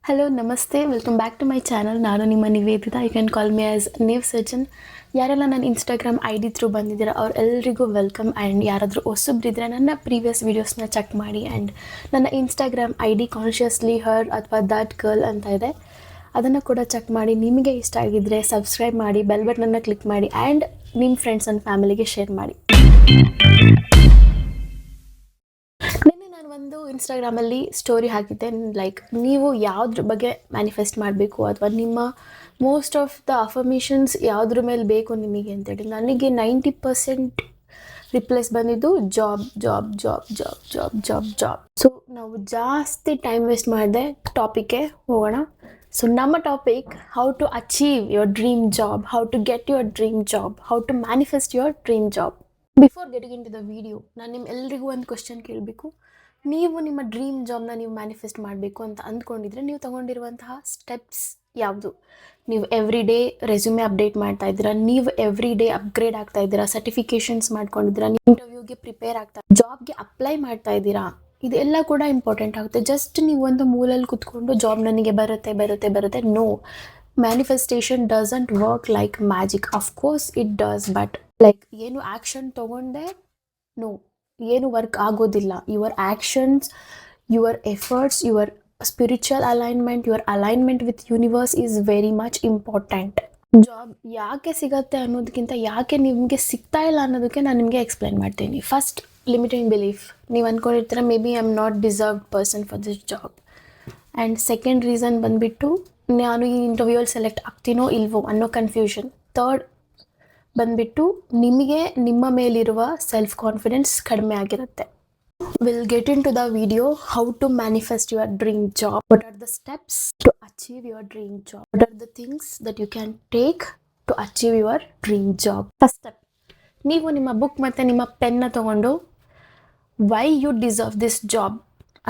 Hello ನಮಸ್ತೆ welcome back to my channel. ನಾನು ನಿಮ್ಮ Niveditha. You can call me as nave surgeon. ಯಾರೆಲ್ಲ ನನ್ನ ಇನ್ಸ್ಟಾಗ್ರಾಮ್ ಐ ಡಿ ಥ್ರೂ ಬಂದಿದ್ದೀರಾ ಅವ್ರೆಲ್ಲರಿಗೂ ವೆಲ್ಕಮ್. ಆ್ಯಂಡ್ ಯಾರಾದರೂ ಹೊಸಬ್ರಿದ್ರೆ ನನ್ನ ಪ್ರೀವಿಯಸ್ ವೀಡಿಯೋಸ್ನ ಚೆಕ್ ಮಾಡಿ. ಆ್ಯಂಡ್ ನನ್ನ ಇನ್ಸ್ಟಾಗ್ರಾಮ್ ಐ ಡಿ ಕಾನ್ಷಿಯಸ್ಲಿ ಹರ್ ಅಥವಾ ದಟ್ ಗರ್ಲ್ ಅಂತ ಇದೆ, ಅದನ್ನು ಕೂಡ ಚೆಕ್ ಮಾಡಿ. ನಿಮಗೆ ಇಷ್ಟ ಆಗಿದ್ದರೆ ಸಬ್ಸ್ಕ್ರೈಬ್ ಮಾಡಿ, ಬೆಲ್ ಬಟನ್ನ ಕ್ಲಿಕ್ ಮಾಡಿ ಆ್ಯಂಡ್ ನಿಮ್ಮ ಫ್ರೆಂಡ್ಸ್ ಆ್ಯಂಡ್ ಫ್ಯಾಮಿಲಿಗೆ ಶೇರ್ ಮಾಡಿ. ನಾನು ಒಂದು ಇನ್ಸ್ಟಾಗ್ರಾಮಲ್ಲಿ ಸ್ಟೋರಿ ಹಾಕಿದ್ದೆ, ಲೈಕ್ ನೀವು ಯಾವುದ್ರ ಬಗ್ಗೆ ಮ್ಯಾನಿಫೆಸ್ಟ್ ಮಾಡಬೇಕು ಅಥವಾ ನಿಮ್ಮ ಮೋಸ್ಟ್ ಆಫ್ ದ ಅಫರ್ಮೇಷನ್ಸ್ ಯಾವುದ್ರ ಮೇಲೆ ಬೇಕು ನಿಮಗೆ ಅಂತೇಳಿ. ನನಗೆ 90% ರಿಪ್ಲೈಸ್ ಬಂದಿದ್ದು job job job job job job job. So ನಾವು ಜಾಸ್ತಿ ಟೈಮ್ ವೇಸ್ಟ್ ಮಾಡಿದೆ, ಟಾಪಿಕ್ಗೆ ಹೋಗೋಣ. ಸೊ ನಮ್ಮ topic, how to achieve your dream job, how to get your dream job, how to manifest your dream job. Before getting into the video, ನಾನು ನಿಮ್ಮೆಲ್ಲರಿಗೂ ಒಂದು question ಕೇಳಬೇಕು. ನೀವು ನಿಮ್ಮ ಡ್ರೀಮ್ ಜಾಬ್ನ ನೀವು ಮ್ಯಾನಿಫೆಸ್ಟ್ ಮಾಡಬೇಕು ಅಂತ ಅಂದ್ಕೊಂಡಿದ್ರೆ ನೀವು ತೊಗೊಂಡಿರುವಂತಹ ಸ್ಟೆಪ್ಸ್ ಯಾವುದು? ನೀವು ಎವ್ರಿ ಡೇ ರೆಸ್ಯೂಮೆ ಅಪ್ಡೇಟ್ ಮಾಡ್ತಾ ಇದ್ದೀರಾ, ನೀವು ಎವ್ರಿ ಡೇ ಅಪ್ಗ್ರೇಡ್ ಆಗ್ತಾ ಇದ್ದೀರಾ, ಸರ್ಟಿಫಿಕೇಷನ್ಸ್ ಮಾಡ್ಕೊಂಡಿದ್ದೀರಾ, ನೀವು ಇಂಟರ್ವ್ಯೂಗೆ ಪ್ರಿಪೇರ್ ಆಗ್ತಾ, ಜಾಬ್ಗೆ ಅಪ್ಲೈ ಮಾಡ್ತಾ ಇದ್ದೀರಾ, ಇದೆಲ್ಲ ಕೂಡ ಇಂಪಾರ್ಟೆಂಟ್ ಆಗುತ್ತೆ. ಜಸ್ಟ್ ನೀವು ಒಂದು ಮೂಲಲ್ಲಿ ಕುತ್ಕೊಂಡು ಜಾಬ್ ನನಗೆ ಬರುತ್ತೆ ಬರುತ್ತೆ ಬರುತ್ತೆ, no. Manifestation doesn't work like magic. Of course it does, but like ಏನು ಆ್ಯಕ್ಷನ್ ತೊಗೊಂಡೆ, ನೋ, ಏನು ವರ್ಕ್ ಆಗೋದಿಲ್ಲ. Your actions, your efforts, your spiritual alignment, your alignment with universe is very much important. Job ಯಾಕೆ ಸಿಗತ್ತೆ ಅನ್ನೋದಕ್ಕಿಂತ ಯಾಕೆ ನಿಮಗೆ ಸಿಗ್ತಾ ಇಲ್ಲ ಅನ್ನೋದಕ್ಕೆ ನಾನು ನಿಮಗೆ ಎಕ್ಸ್ಪ್ಲೈನ್ ಮಾಡ್ತೀನಿ. First, limiting belief. ನೀವು ಅಂದ್ಕೊಂಡಿರ್ತೀರ maybe I am not deserved person for this job. And second reason ಬಂದುಬಿಟ್ಟು ನಾನು ಈ ಇಂಟರ್ವ್ಯೂವಲ್ಲಿ ಸೆಲೆಕ್ಟ್ ಆಗ್ತೀನೋ ಇಲ್ವೋ ಅನ್ನೋ ಕನ್ಫ್ಯೂಷನ್. ಥರ್ಡ್ ಬಂದುಬಿಟ್ಟು ನಿಮಗೆ ನಿಮ್ಮ ಮೇಲಿರುವ ಸೆಲ್ಫ್ ಕಾನ್ಫಿಡೆನ್ಸ್ ಕಡಿಮೆ ಆಗಿರುತ್ತೆ. Will get into the video, how to manifest your dream job, what are the steps to achieve your dream job, what are the things that you can take to achieve your dream job. First step, ನೀವು ನಿಮ್ಮ book ಮತ್ತು ನಿಮ್ಮ ಪೆನ್ನ ತೊಗೊಂಡು why you deserve this job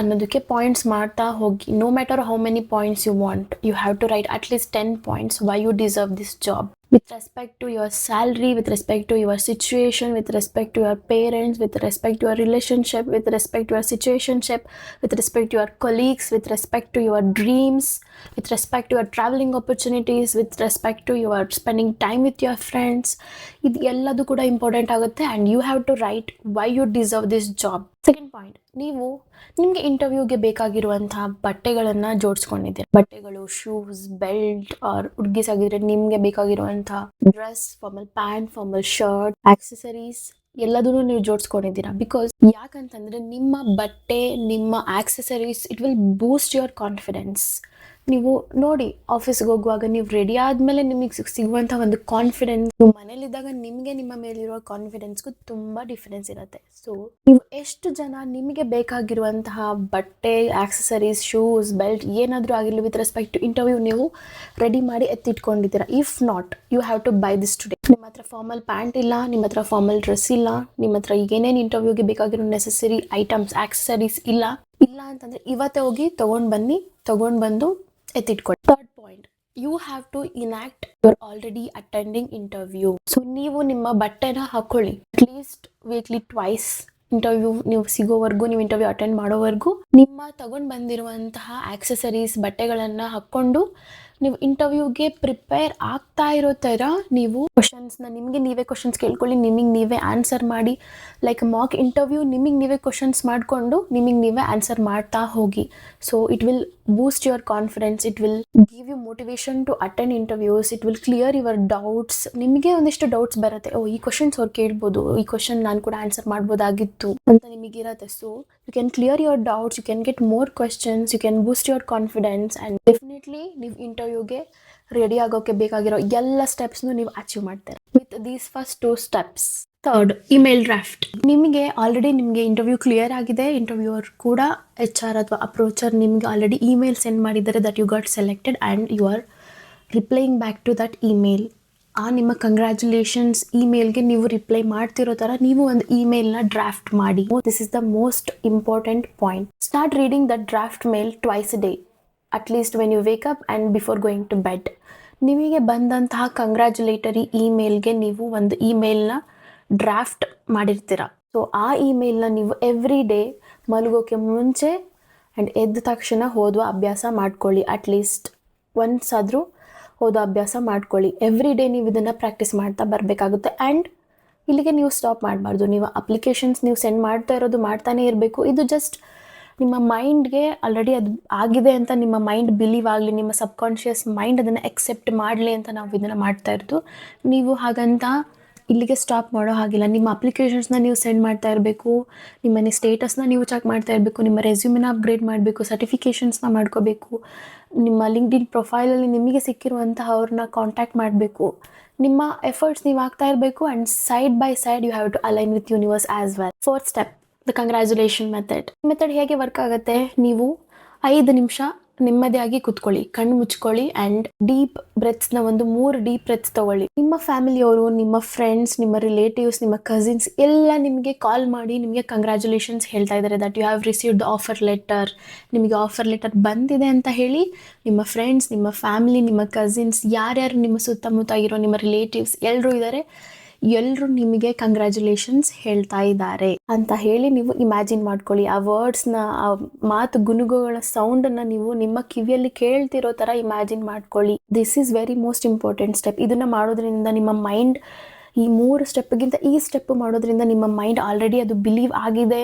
ಅನ್ನೋದಕ್ಕೆ points ಮಾಡ್ತಾ ಹೋಗಿ. No matter how many points you want, you have to write at least 10 points why you deserve this job. With respect to your salary, with respect to your situation, with respect to your parents, with respect to your relationship, with respect to your situationship, with respect to your colleagues, with respect to your dreams, with respect to your traveling opportunities, with respect to your spending time with your friends. ಇದು ಎಲ್ಲದೂ ಕೂಡ important ಆಗುತ್ತೆ. And you have to write why you deserve this job. Second point, ನೀವು ನಿಮಗೆ ಇಂಟರ್ವ್ಯೂಗೆ ಬೇಕಾಗಿರುವಂತಹ ಬಟ್ಟೆಗಳನ್ನು ಜೋಡಿಸ್ಕೊಂಡಿದ್ದೀರಿ. ಬಟ್ಟೆಗಳು, shoes, belt, R ಹುಡ್ಗೀಸ್ ಆಗಿದ್ರೆ ನಿಮಗೆ ಬೇಕಾಗಿರುವಂತಹ dress, formal pant, formal shirt, accessories ಎಲ್ಲದನ್ನು ನೀವು ಜೋಡಿಸ್ಕೊಂಡಿದ್ದೀರಾ. ಬಿಕಾಸ್ ಯಾಕಂತಂದರೆ ನಿಮ್ಮ ಬಟ್ಟೆ, ನಿಮ್ಮ accessories, it will boost your confidence. ನೀವು ನೋಡಿ, ಆಫೀಸ್ಗೆ ಹೋಗುವಾಗ ನೀವು ರೆಡಿ ಆದಮೇಲೆ ನಿಮಗೆ ಸಿಗುವಂಥ ಒಂದು ಕಾನ್ಫಿಡೆನ್ಸ್, ನೀವು ಮನೇಲಿದ್ದಾಗ ನಿಮಗೆ ನಿಮ್ಮ ಮೇಲಿರುವ ಕಾನ್ಫಿಡೆನ್ಸ್ಗೂ ತುಂಬ ಡಿಫ್ರೆನ್ಸ್ ಇರುತ್ತೆ. ಸೊ ನೀವು ಎಷ್ಟು ಜನ ನಿಮಗೆ ಬೇಕಾಗಿರುವಂತಹ ಬಟ್ಟೆ, ಆಕ್ಸೆಸರೀಸ್, ಶೂಸ್, ಬೆಲ್ಟ್ ಏನಾದರೂ ಆಗಿರಲಿ ವಿತ್ ರೆಸ್ಪೆಕ್ಟ್ ಟು ಇಂಟರ್ವ್ಯೂ ನೀವು ರೆಡಿ ಮಾಡಿ ಎತ್ತಿಟ್ಕೊಂಡಿದ್ದೀರಾ? If not, you have to buy this today. ನಿಮ್ಮ ಹತ್ರ ಫಾರ್ಮಲ್ ಪ್ಯಾಂಟ್ ಇಲ್ಲ, ನಿಮ್ಮ ಹತ್ರ ಫಾರ್ಮಲ್ ಡ್ರೆಸ್ ಇಲ್ಲ, ನಿಮ್ಮ ಹತ್ರ ಏನೇನು ಇಂಟರ್ವ್ಯೂಗೆ ಬೇಕಾಗಿರೋ ನೆಸೆಸರಿ ಐಟಮ್ಸ್, ಆಕ್ಸೆಸರೀಸ್ ಇಲ್ಲ ಅಂತಂದರೆ ಇವತ್ತೇ ಹೋಗಿ ತೊಗೊಂಡು ಬಂದು ಎತ್ತಿಟ್ಕೊಳ್ಳಿ. Third point, you have to enact your already attending interview. So ನೀವು ನಿಮ್ಮ ಬಟ್ಟೆನ ಹಾಕೊಳ್ಳಿ ಅಟ್ಲೀಸ್ಟ್ ವೀಕ್ಲಿ ಟ್ವೈಸ್. ಇಂಟರ್ವ್ಯೂ ನೀವು ಸಿಗೋವರೆಗೂ, ನೀವು ಇಂಟರ್ವ್ಯೂ ಅಟೆಂಡ್ ಮಾಡೋವರೆಗೂ ನಿಮ್ಮ ತಗೊಂಡು ಬಂದಿರುವಂತಹ ಆಕ್ಸೆಸರೀಸ್, ಬಟ್ಟೆಗಳನ್ನು ಹಾಕ್ಕೊಂಡು ನೀವು ಇಂಟರ್ವ್ಯೂಗೆ ಪ್ರಿಪೇರ್ ಆಗ್ತಾ ಇರೋ ಥರ ನೀವು ಕ್ವಶನ್ಸ್ನ ನಿಮಗೆ ನೀವೇ ಕ್ವಶನ್ಸ್ ಕೇಳ್ಕೊಳ್ಳಿ, ನಿಮಗೆ ನೀವೇ ಆನ್ಸರ್ ಮಾಡಿ. ಲೈಕ್ ಮಾಕ್ ಇಂಟರ್ವ್ಯೂ, ನಿಮಗೆ ನೀವೇ ಕ್ವಶನ್ಸ್ ಮಾಡಿಕೊಂಡು ನಿಮಗೆ ನೀವೇ ಆನ್ಸರ್ ಮಾಡ್ತಾ ಹೋಗಿ. So it will boost your confidence, it will give you motivation to attend interviews, it will clear your doubts. ನಿಮಗೆ ಒಂದಿಷ್ಟು ಡೌಟ್ಸ್ ಬರುತ್ತೆ, ಈ ಕ್ವಶನ್ಸ್ ಅವ್ರು ಕೇಳ್ಬೋದು, ಈ ಕ್ವಶನ್ ನಾನು ಕೂಡ ಆನ್ಸರ್ ಮಾಡ್ಬೋದಾಗಿತ್ತು ಅಂತ ನಿಮಗಿರುತ್ತೆ. So you can clear your doubts, you can get more questions, you can boost your confidence. And definitely ನೀವು ಇಂಟರ್ವ್ಯೂಗೆ ರೆಡಿ ಆಗೋಕ್ಕೆ ಬೇಕಾಗಿರೋ ಎಲ್ಲ ಸ್ಟೆಪ್ಸ್ನು ನೀವು ಅಚೀವ್ ಮಾಡ್ತಾರೆ with these first 2 steps. Third, email draft. ನಿಮಗೆ ಆಲ್ರೆಡಿ ನಿಮಗೆ ಇಂಟರ್ವ್ಯೂ ಕ್ಲಿಯರ್ ಆಗಿದೆ, ಇಂಟರ್ವ್ಯೂವರ್ ಕೂಡ HR ಅಥವಾ ಅಪ್ರೋಚರ್ ನಿಮಗೆ ಆಲ್ರೆಡಿ ಇಮೇಲ್ ಸೆಂಡ್ ಮಾಡಿದ್ದಾರೆ that you got selected and you are replying back to that email. ಆ ನಿಮ್ಮ ಕಂಗ್ರ್ಯಾಚುಲೇಷನ್ಸ್ ಇಮೇಲ್ಗೆ ನೀವು ರಿಪ್ಲೈ ಮಾಡ್ತಿರೋ ಥರ ನೀವು ಒಂದು ಇಮೇಲ್ನ ಡ್ರಾಫ್ಟ್ ಮಾಡಿ. This is the most important point. Start reading that draft mail twice a day, at least when you wake up and before going to bed. ನಿಮಗೆ ಬಂದಂತಹ ಕಂಗ್ರ್ಯಾಚುಲೇಟರಿ ಇಮೇಲ್ಗೆ ನೀವು ಒಂದು ಇಮೇಲ್ನ ಡ್ರಾಫ್ಟ್ ಮಾಡಿರ್ತೀರ. ಸೊ ಆ ಇಮೇಲ್ನ ನೀವು ಎವ್ರಿ ಡೇ ಮಲಗೋಕ್ಕೆ ಮುಂಚೆ ಆ್ಯಂಡ್ ಎದ್ದ ತಕ್ಷಣ ಓದುವ ಅಭ್ಯಾಸ ಮಾಡ್ಕೊಳ್ಳಿ. ಅಟ್ಲೀಸ್ಟ್ ಒನ್ಸ್ ಆದರೂ ಓದೋ ಅಭ್ಯಾಸ ಮಾಡ್ಕೊಳ್ಳಿ. ಎವ್ರಿ ಡೇ ನೀವು ಇದನ್ನು ಪ್ರಾಕ್ಟೀಸ್ ಮಾಡ್ತಾ ಬರಬೇಕಾಗುತ್ತೆ. ಆ್ಯಂಡ್ ಇಲ್ಲಿಗೆ ನೀವು ಸ್ಟಾಪ್ ಮಾಡಬಾರ್ದು. ನೀವು ಅಪ್ಲಿಕೇಶನ್ಸ್ ನೀವು ಸೆಂಡ್ ಮಾಡ್ತಾ ಇರೋದು ಮಾಡ್ತಾನೆ ಇರಬೇಕು. ಇದು ಜಸ್ಟ್ ನಿಮ್ಮ ಮೈಂಡ್ಗೆ ಆಲ್ರೆಡಿ ಅದು ಆಗಿದೆ ಅಂತ ನಿಮ್ಮ ಮೈಂಡ್ ಬಿಲೀವ್ ಆಗಲಿ, ನಿಮ್ಮ ಸಬ್ಕಾನ್ಷಿಯಸ್ ಮೈಂಡ್ ಅದನ್ನು ಎಕ್ಸೆಪ್ಟ್ ಮಾಡಲಿ ಅಂತ ನಾವು ಇದನ್ನು ಮಾಡ್ತಾ ಇರೋದು. ನೀವು ಹಾಗಂತ ಇಲ್ಲಿಗೆ ಸ್ಟಾಪ್ ಮಾಡೋ ಹಾಗಿಲ್ಲ. ನಿಮ್ಮ ಅಪ್ಲಿಕೇಶನ್ಸ್ನ ನೀವು ಸೆಂಡ್ ಮಾಡ್ತಾ ಇರಬೇಕು, ನಿಮ್ಮನೆ ಸ್ಟೇಟಸ್ನ ನೀವು ಚೆಕ್ ಮಾಡ್ತಾ ಇರಬೇಕು, ನಿಮ್ಮ ರೆಸ್ಯೂಮಿನ ಅಪ್ಗ್ರೇಡ್ ಮಾಡಬೇಕು, ಸರ್ಟಿಫಿಕೇಷನ್ಸ್ನ ಮಾಡ್ಕೋಬೇಕು, ನಿಮ್ಮ ಲಿಂಕ್ಡ್ಇನ್ ಪ್ರೊಫೈಲಲ್ಲಿ ನಿಮಗೆ ಸಿಕ್ಕಿರುವಂತಹ ಅವ್ರನ್ನ ಕಾಂಟ್ಯಾಕ್ಟ್ ಮಾಡಬೇಕು. ನಿಮ್ಮ ಎಫರ್ಟ್ಸ್ ನೀವು ಆಗ್ತಾ ಇರಬೇಕು. And side by side you have to align with universe as well. Fourth step, the congratulation method ಹೇಗೆ ವರ್ಕ್ ಆಗುತ್ತೆ? ನೀವು 5 ನಿಮಿಷ ನೆಮ್ಮದಿ ಆಗಿ ಕೂತ್ಕೊಳ್ಳಿ, ಕಣ್ಣು ಮುಚ್ಕೊಳ್ಳಿ ಆ್ಯಂಡ್ ಡೀಪ್ ಬ್ರೆತ್ಸ್ನ 3 ಡೀಪ್ ಬ್ರೆತ್ಸ್ ತಗೊಳ್ಳಿ. ನಿಮ್ಮ ಫ್ಯಾಮಿಲಿಯವರು, ನಿಮ್ಮ ಫ್ರೆಂಡ್ಸ್, ನಿಮ್ಮ ರಿಲೇಟಿವ್ಸ್, ನಿಮ್ಮ ಕಸಿನ್ಸ್ ಎಲ್ಲ ನಿಮಗೆ ಕಾಲ್ ಮಾಡಿ ನಿಮಗೆ ಕಂಗ್ರ್ಯಾಚುಲೇಷನ್ಸ್ ಹೇಳ್ತಾ ಇದ್ದಾರೆ, that you have received the offer letter, ನಿಮಗೆ ಆಫರ್ ಲೆಟರ್ ಬಂದಿದೆ ಅಂತ ಹೇಳಿ ನಿಮ್ಮ ಫ್ರೆಂಡ್ಸ್, ನಿಮ್ಮ ಫ್ಯಾಮಿಲಿ, ನಿಮ್ಮ ಕಸಿನ್ಸ್, ಯಾರ್ಯಾರು ನಿಮ್ಮ ಸುತ್ತಮುತ್ತ ಇರೋ ನಿಮ್ಮ ರಿಲೇಟಿವ್ಸ್ ಎಲ್ಲರೂ ಇದ್ದಾರೆ, ಎಲ್ಲರೂ ನಿಮಗೆ ಕಂಗ್ರ್ಯಾಚುಲೇಷನ್ಸ್ ಹೇಳ್ತಾ ಇದ್ದಾರೆ ಅಂತ ಹೇಳಿ ನೀವು ಇಮ್ಯಾಜಿನ್ ಮಾಡ್ಕೊಳ್ಳಿ. ಆ ವರ್ಡ್ಸ್ನ, ಆ ಮಾತು ಗುನುಗುಗಳ ಸೌಂಡನ್ನು ನೀವು ನಿಮ್ಮ ಕಿವಿಯಲ್ಲಿ ಕೇಳ್ತಿರೋ ಥರ ಇಮ್ಯಾಜಿನ್ ಮಾಡ್ಕೊಳ್ಳಿ. This is very most important step. ಇದನ್ನು ಮಾಡೋದ್ರಿಂದ ನಿಮ್ಮ ಮೈಂಡ್ ಈ 3 ಸ್ಟೆಪ್ಗಿಂತ ಈ ಸ್ಟೆಪ್ ಮಾಡೋದ್ರಿಂದ ನಿಮ್ಮ ಮೈಂಡ್ ಆಲ್ರೆಡಿ ಅದು ಬಿಲೀವ್ ಆಗಿದೆ.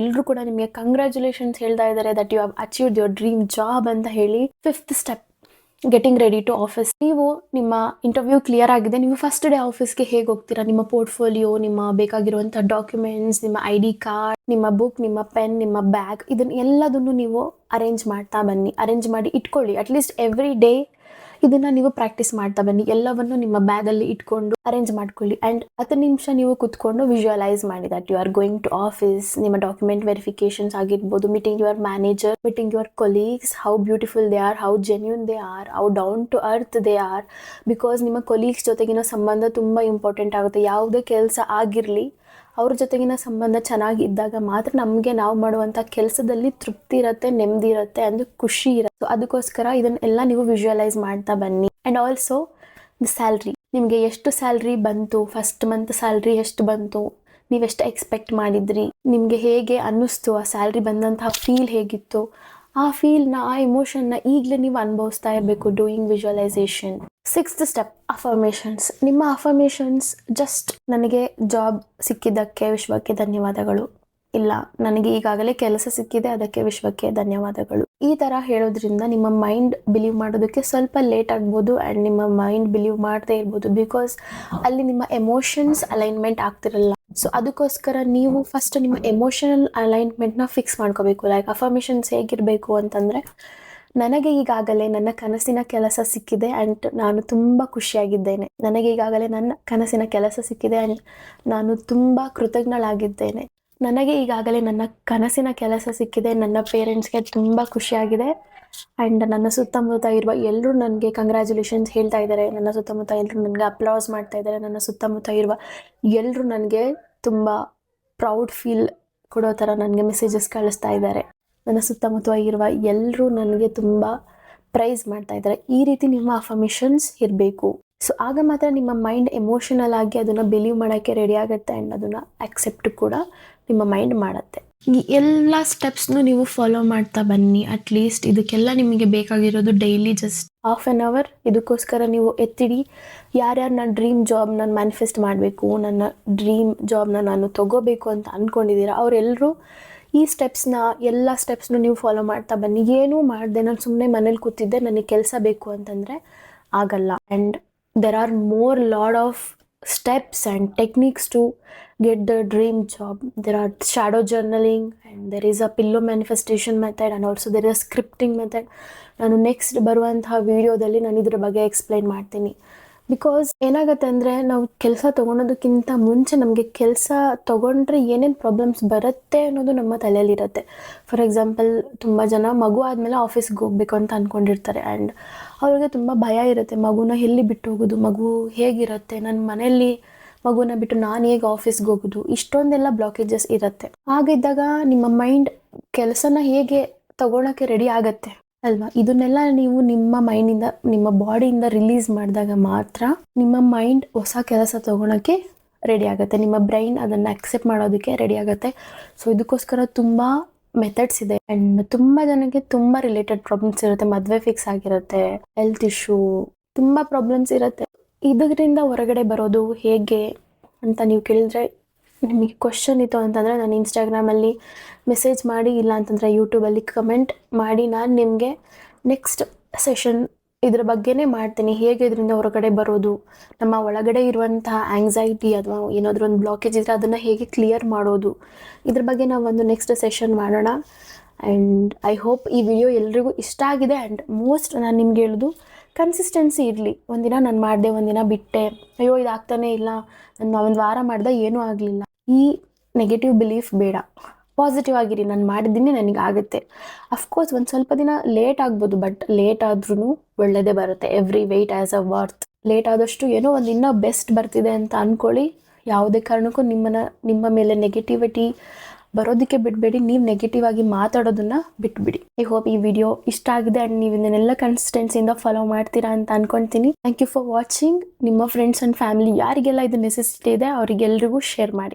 ಎಲ್ಲರೂ ಕೂಡ ನಿಮಗೆ ಕಂಗ್ರ್ಯಾಚುಲೇಷನ್ಸ್ ಹೇಳ್ತಾ ಇದ್ದಾರೆ, that you have achieved your dream job ಅಂತ ಹೇಳಿ. 5th step, getting ready to office. ನೀವು ನಿಮ್ಮ ಇಂಟರ್ವ್ಯೂ ಕ್ಲಿಯರ್ ಆಗಿದೆ, ನೀವು ಫಸ್ಟ್ ಡೇ ಆಫೀಸ್ಗೆ ಹೇಗೆ ಹೋಗ್ತೀರಾ? ನಿಮ್ಮ ಪೋರ್ಟ್ಫೋಲಿಯೋ, ನಿಮ್ಮ ಬೇಕಾಗಿರುವಂಥ ಡಾಕ್ಯುಮೆಂಟ್ಸ್, ನಿಮ್ಮ ID ಕಾರ್ಡ್, ನಿಮ್ಮ ಬುಕ್, ನಿಮ್ಮ ಪೆನ್, ನಿಮ್ಮ ಬ್ಯಾಗ್, ಇದನ್ನು ಎಲ್ಲದನ್ನು ನೀವು ಅರೇಂಜ್ ಮಾಡ್ತಾ ಬನ್ನಿ. ಅರೇಂಜ್ ಮಾಡಿ ಇಟ್ಕೊಳ್ಳಿ. ಅಟ್ಲೀಸ್ಟ್ ಎವ್ರಿ ಡೇ ಇದನ್ನು ನೀವು ಪ್ರಾಕ್ಟೀಸ್ ಮಾಡ್ತಾ ಬನ್ನಿ. ಎಲ್ಲವನ್ನು ನಿಮ್ಮ ಬ್ಯಾಗಲ್ಲಿ ಇಟ್ಕೊಂಡು ಅರೇಂಜ್ ಮಾಡ್ಕೊಳ್ಳಿ. ಆ್ಯಂಡ್ 10 ನಿಮಿಷ ನೀವು ಕುತ್ಕೊಂಡು ವಿಜುವಲೈಸ್ ಮಾಡಿ that you are going to office. ನಿಮ್ಮ ಡಾಕ್ಯುಮೆಂಟ್ ವೆರಿಫಿಕೇಶನ್ಸ್ ಆಗಿರ್ಬೋದು, meeting your manager, meeting your colleagues, how beautiful they are, how genuine they are, how down to earth they are. Because ನಿಮ್ಮ colleagues ಜೊತೆಗಿನ ಸಂಬಂಧ ತುಂಬ important ಆಗುತ್ತೆ. ಯಾವುದೇ ಕೆಲಸ ಆಗಿರಲಿ, ಅವ್ರ ಜೊತೆಗಿನ ಸಂಬಂಧ ಚೆನ್ನಾಗಿ ಇದ್ದಾಗ ಮಾತ್ರ ನಮಗೆ ನಾವು ಮಾಡುವಂಥ ಕೆಲಸದಲ್ಲಿ ತೃಪ್ತಿ ಇರುತ್ತೆ, ನೆಮ್ಮದಿ ಇರುತ್ತೆ, ಅಂದು ಖುಷಿ ಇರುತ್ತೆ. ಸೊ ಅದಕ್ಕೋಸ್ಕರ ಇದನ್ನೆಲ್ಲ ನೀವು ವಿಜುವಲೈಸ್ ಮಾಡ್ತಾ ಬನ್ನಿ. ಆ್ಯಂಡ್ ಆಲ್ಸೋ ದ ಸ್ಯಾಲ್ರಿ, ನಿಮಗೆ ಎಷ್ಟು ಸ್ಯಾಲ್ರಿ ಬಂತು, ಫಸ್ಟ್ ಮಂತ್ ಸ್ಯಾಲ್ರಿ ಎಷ್ಟು ಬಂತು, ನೀವೆಷ್ಟು ಎಕ್ಸ್ಪೆಕ್ಟ್ ಮಾಡಿದ್ರಿ, ನಿಮಗೆ ಹೇಗೆ ಅನ್ನಿಸ್ತು, ಆ ಸ್ಯಾಲ್ರಿ ಬಂದಂತಹ ಫೀಲ್ ಹೇಗಿತ್ತು, ಆ ಫೀಲ್ನ, ಆ ಇಮೋಷನ್ನ ಈಗಲೇ ನೀವು ಅನುಭವಿಸ್ತಾ ಇರಬೇಕು doing visualisation. 6th step, affirmations. ನಿಮ್ಮ ಅಫರ್ಮೇಷನ್ಸ್ ಜಸ್ಟ್ ನನಗೆ ಜಾಬ್ ಸಿಕ್ಕಿದ್ದಕ್ಕೆ ವಿಶ್ವಕ್ಕೆ ಧನ್ಯವಾದಗಳು, ಇಲ್ಲ ನನಗೆ ಈಗಾಗಲೇ ಕೆಲಸ ಸಿಕ್ಕಿದೆ ಅದಕ್ಕೆ ವಿಶ್ವಕ್ಕೆ ಧನ್ಯವಾದಗಳು, ಈ ಥರ ಹೇಳೋದ್ರಿಂದ ನಿಮ್ಮ ಮೈಂಡ್ ಬಿಲೀವ್ ಮಾಡೋದಕ್ಕೆ ಸ್ವಲ್ಪ ಲೇಟ್ ಆಗ್ಬೋದು. ಆ್ಯಂಡ್ ನಿಮ್ಮ ಮೈಂಡ್ ಬಿಲೀವ್ ಮಾಡದೇ ಇರ್ಬೋದು, ಬಿಕಾಸ್ ಅಲ್ಲಿ ನಿಮ್ಮ ಎಮೋಷನ್ಸ್ ಅಲೈನ್ಮೆಂಟ್ ಆಗ್ತಿರಲ್ಲ. ಸೊ ಅದಕ್ಕೋಸ್ಕರ ನೀವು ಫಸ್ಟ್ ನಿಮ್ಮ ಎಮೋಷನಲ್ ಅಲೈನ್ಮೆಂಟ್ನ ಫಿಕ್ಸ್ ಮಾಡ್ಕೋಬೇಕು. ಲೈಕ್ ಅಫರ್ಮೇಷನ್ಸ್ ಹೇಗಿರಬೇಕು ಅಂತಂದರೆ, ನನಗೆ ಈಗಾಗಲೇ ನನ್ನ ಕನಸಿನ ಕೆಲಸ ಸಿಕ್ಕಿದೆ ಆ್ಯಂಡ್ ನಾನು ತುಂಬ ಖುಷಿಯಾಗಿದ್ದೇನೆ. ನನಗೆ ಈಗಾಗಲೇ ನನ್ನ ಕನಸಿನ ಕೆಲಸ ಸಿಕ್ಕಿದೆ ಆ್ಯಂಡ್ ನಾನು ತುಂಬ ಕೃತಜ್ಞಳಾಗಿದ್ದೇನೆ. ನನಗೆ ಈಗಾಗಲೇ ನನ್ನ ಕನಸಿನ ಕೆಲಸ ಸಿಕ್ಕಿದೆ, ನನ್ನ ಪೇರೆಂಟ್ಸ್ಗೆ ತುಂಬ ಖುಷಿಯಾಗಿದೆ ಆ್ಯಂಡ್ ನನ್ನ ಸುತ್ತಮುತ್ತ ಇರುವ ಎಲ್ಲರೂ ನನಗೆ ಕಂಗ್ರ್ಯಾಚುಲೇಷನ್ಸ್ ಹೇಳ್ತಾ ಇದ್ದಾರೆ, ನನ್ನ ಸುತ್ತಮುತ್ತ ಎಲ್ಲರೂ ನನಗೆ ಅಪ್ಲಾಸ್ ಮಾಡ್ತಾ ಇದ್ದಾರೆ, ನನ್ನ ಸುತ್ತಮುತ್ತ ಇರುವ ಎಲ್ಲರೂ ನನಗೆ ತುಂಬ ಪ್ರೌಡ್ ಫೀಲ್ ಕೊಡೋ ಥರ ನನಗೆ ಮೆಸೇಜಸ್ ಕಳಿಸ್ತಾ ಇದ್ದಾರೆ, ನನ್ನ ಸುತ್ತಮುತ್ತ ಇರುವ ಎಲ್ಲರೂ ನನಗೆ ತುಂಬ ಪ್ರೈಸ್ ಮಾಡ್ತಾ ಇದ್ದಾರೆ. ಈ ರೀತಿ ನಿಮ್ಮ ಅಫರ್ಮೇಷನ್ಸ್ ಇರಬೇಕು. ಸೊ ಆಗ ಮಾತ್ರ ನಿಮ್ಮ ಮೈಂಡ್ ಎಮೋಷನಲ್ ಆಗಿ ಅದನ್ನು ಬಿಲೀವ್ ಮಾಡೋಕ್ಕೆ ರೆಡಿ ಆಗುತ್ತೆ ಆ್ಯಂಡ್ ಅದನ್ನು ಆಕ್ಸೆಪ್ಟ್ ಕೂಡ ನಿಮ್ಮ ಮೈಂಡ್ ಮಾಡುತ್ತೆ. ಈ ಎಲ್ಲ ಸ್ಟೆಪ್ಸ್ನು ನೀವು ಫಾಲೋ ಮಾಡ್ತಾ ಬನ್ನಿ. ಅಟ್ಲೀಸ್ಟ್ ಇದಕ್ಕೆಲ್ಲ ನಿಮಗೆ ಬೇಕಾಗಿರೋದು daily just half an hour. ಇದಕ್ಕೋಸ್ಕರ ನೀವು ಎತ್ತಿಡಿ, ಯಾರ್ಯಾರು ನನ್ನ ಡ್ರೀಮ್ ಜಾಬ್ ನಾನು ಮ್ಯಾನಿಫೆಸ್ಟ್ ಮಾಡಬೇಕು, ನನ್ನ ಡ್ರೀಮ್ ಜಾಬ್ನ ನಾನು ತೊಗೋಬೇಕು ಅಂತ ಅಂದ್ಕೊಂಡಿದ್ದೀರಾ ಅವರೆಲ್ಲರೂ ಈ ಎಲ್ಲ ಸ್ಟೆಪ್ಸ್ನು ನೀವು ಫಾಲೋ ಮಾಡ್ತಾ ಬನ್ನಿ. ಏನೂ ಮಾಡಿದೆ ನಾನು ಸುಮ್ಮನೆ ಮನೇಲಿ ಕೂತಿದ್ದೆ ನನಗೆ ಕೆಲಸ ಬೇಕು ಅಂತಂದರೆ ಆಗಲ್ಲ. And there are more lot of steps and techniques to get the dream job. There are shadow journaling and there is a pillow manifestation method and also there is a scripting method. ನಾನು next ಬರುವಂತಹ ವಿಡಿಯೋದಲ್ಲಿ ನಾನು ಇದ್ರ ಬಗ್ಗೆ explain ಮಾಡ್ತೀನಿ. Because ಏನಾಗುತ್ತೆ ಅಂದರೆ, ನಾವು ಕೆಲಸ ತೊಗೊಳೋದಕ್ಕಿಂತ ಮುಂಚೆ ನಮಗೆ ಕೆಲಸ ತೊಗೊಂಡ್ರೆ ಏನೇನು ಪ್ರಾಬ್ಲಮ್ಸ್ ಬರುತ್ತೆ ಅನ್ನೋದು ನಮ್ಮ ತಲೆಯಲ್ಲಿರುತ್ತೆ. ಫಾರ್ ಎಕ್ಸಾಂಪಲ್, ತುಂಬ ಜನ ಮಗು ಆದಮೇಲೆ ಆಫೀಸ್ಗೆ ಹೋಗ್ಬೇಕು ಅಂತ ಅಂದ್ಕೊಂಡಿರ್ತಾರೆ ಆ್ಯಂಡ್ ಅವ್ರಿಗೆ ತುಂಬ ಭಯ ಇರುತ್ತೆ, ಮಗುನ ಎಲ್ಲಿ ಬಿಟ್ಟು ಹೋಗೋದು, ಮಗು ಹೇಗಿರುತ್ತೆ, ನನ್ನ ಮನೆಯಲ್ಲಿ ಮಗುನ ಬಿಟ್ಟು ನಾನು ಹೇಗೆ ಆಫೀಸ್ಗೆ ಹೋಗೋದು, ಇಷ್ಟೊಂದೆಲ್ಲ ಬ್ಲಾಕೇಜಸ್ ಇರುತ್ತೆ. ಹಾಗಿದ್ದಾಗ ನಿಮ್ಮ ಮೈಂಡ್ ಕೆಲಸನ ಹೇಗೆ ತಗೊಳಕ್ಕೆ ರೆಡಿ ಆಗುತ್ತೆ ಅಲ್ವಾ? ಇದನ್ನೆಲ್ಲ ನೀವು ನಿಮ್ಮ ಮೈಂಡಿಂದ, ನಿಮ್ಮ ಬಾಡಿಯಿಂದ ರಿಲೀಸ್ ಮಾಡಿದಾಗ ಮಾತ್ರ ನಿಮ್ಮ ಮೈಂಡ್ ಹೊಸ ಕೆಲಸ ತಗೊಳಕ್ಕೆ ರೆಡಿ ಆಗುತ್ತೆ, ನಿಮ್ಮ ಬ್ರೈನ್ ಅದನ್ನು ಅಕ್ಸೆಪ್ಟ್ ಮಾಡೋದಕ್ಕೆ ರೆಡಿ ಆಗುತ್ತೆ. ಸೊ ಇದಕ್ಕೋಸ್ಕರ ತುಂಬ ಮೆಥಡ್ಸ್ ಇದೆ. ಅಂಡ್ ತುಂಬಾ ಜನಕ್ಕೆ ತುಂಬಾ ರಿಲೇಟೆಡ್ ಪ್ರಾಬ್ಲಮ್ಸ್ ಇರುತ್ತೆ. ಮದುವೆ ಫಿಕ್ಸ್ ಆಗಿರುತ್ತೆ, ಹೆಲ್ತ್ ಇಶ್ಯೂ, ತುಂಬಾ ಪ್ರಾಬ್ಲಮ್ಸ್ ಇರುತ್ತೆ. ಇದರಿಂದ ಹೊರಗಡೆ ಬರೋದು ಹೇಗೆ ಅಂತ ನೀವು ಕೇಳಿದ್ರೆ, ನಿಮಗೆ ಕ್ವಶನ್ ಇತ್ತು ಅಂತಂದರೆ ನಾನು ಇನ್ಸ್ಟಾಗ್ರಾಮಲ್ಲಿ ಮೆಸೇಜ್ ಮಾಡಿ, ಇಲ್ಲ ಅಂತಂದರೆ ಯೂಟ್ಯೂಬಲ್ಲಿ ಕಮೆಂಟ್ ಮಾಡಿ, ನಾನು ನಿಮಗೆ ನೆಕ್ಸ್ಟ್ ಸೆಷನ್ ಇದ್ರ ಬಗ್ಗೆನೇ ಮಾಡ್ತೀನಿ. ಹೇಗೆ ಇದರಿಂದ ಹೊರಗಡೆ ಬರೋದು, ನಮ್ಮ ಒಳಗಡೆ ಇರುವಂತಹ ಆಂಗ್ಸೈಟಿ ಅಥವಾ ಏನಾದರೂ ಒಂದು ಬ್ಲಾಕೇಜ್ ಇದ್ದರೆ ಅದನ್ನು ಹೇಗೆ ಕ್ಲಿಯರ್ ಮಾಡೋದು, ಇದ್ರ ಬಗ್ಗೆ ನಾವು ಒಂದು ನೆಕ್ಸ್ಟ್ ಸೆಷನ್ ಮಾಡೋಣ. ಆ್ಯಂಡ್ ಐ ಹೋಪ್ ಈ ವಿಡಿಯೋ ಎಲ್ರಿಗೂ ಇಷ್ಟ ಆಗಿದೆ. ಆ್ಯಂಡ್ ಮೋಸ್ಟ್ ನಾನು ನಿಮ್ಗೆ ಹೇಳೋದು, ಕನ್ಸಿಸ್ಟೆನ್ಸಿ ಇರಲಿ. ಒಂದಿನ ನಾನು ಮಾಡಿದೆ, ಒಂದಿನ ಬಿಟ್ಟೆ, ಅಯ್ಯೋ ಇದಾಗ್ತಾನೇ ಇಲ್ಲ, ನಾನು ಒಂದು ವಾರ ಮಾಡಿದೆ ಏನೂ ಆಗಲಿಲ್ಲ, ಈ ನೆಗೆಟಿವ್ ಬಿಲೀಫ್ ಬೇಡ. ಪಾಸಿಟಿವ್ ಆಗಿರಿ, ನಾನು ಮಾಡಿದ್ದೀನಿ, ನನಗೆ ಆಗುತ್ತೆ. ಅಫ್ಕೋರ್ಸ್ ಒಂದು ಸ್ವಲ್ಪ ದಿನ ಲೇಟ್ ಆಗ್ಬೋದು, ಬಟ್ ಲೇಟ್ ಆದ್ರೂ ಒಳ್ಳೆಯದೇ ಬರುತ್ತೆ. Every wait as a worth. Late ಆದಷ್ಟು ಏನೋ ಒಂದು ಇನ್ನೂ ಬೆಸ್ಟ್ ಬರ್ತಿದೆ ಅಂತ ಅಂದ್ಕೊಳ್ಳಿ. ಯಾವುದೇ ಕಾರಣಕ್ಕೂ ನಿಮ್ಮ ಮೇಲೆ ನೆಗೆಟಿವಿಟಿ ಬರೋದಕ್ಕೆ ಬಿಡಬೇಡಿ. ನೀವು ನೆಗೆಟಿವ್ ಆಗಿ ಮಾತಾಡೋದನ್ನು ಬಿಟ್ಬಿಡಿ. ಐ ಹೋಪ್ ಈ ವಿಡಿಯೋ ಇಷ್ಟ ಆಗಿದೆ ಆ್ಯಂಡ್ ನೀವು ಇದನ್ನೆಲ್ಲ ಕನ್ಸಿಸ್ಟೆನ್ಸಿಯಿಂದ ಫಾಲೋ ಮಾಡ್ತೀರಾ ಅಂತ ಅನ್ಕೊಳ್ತೀನಿ. Thank you for watching. ನಿಮ್ಮ ಫ್ರೆಂಡ್ಸ್ ಆ್ಯಂಡ್ ಫ್ಯಾಮಿಲಿ ಯಾರಿಗೆಲ್ಲ ಇದು ನೆಸೆಸಿಟಿ ಇದೆ ಅವರಿಗೆಲ್ರಿಗೂ ಶೇರ್ ಮಾಡಿ.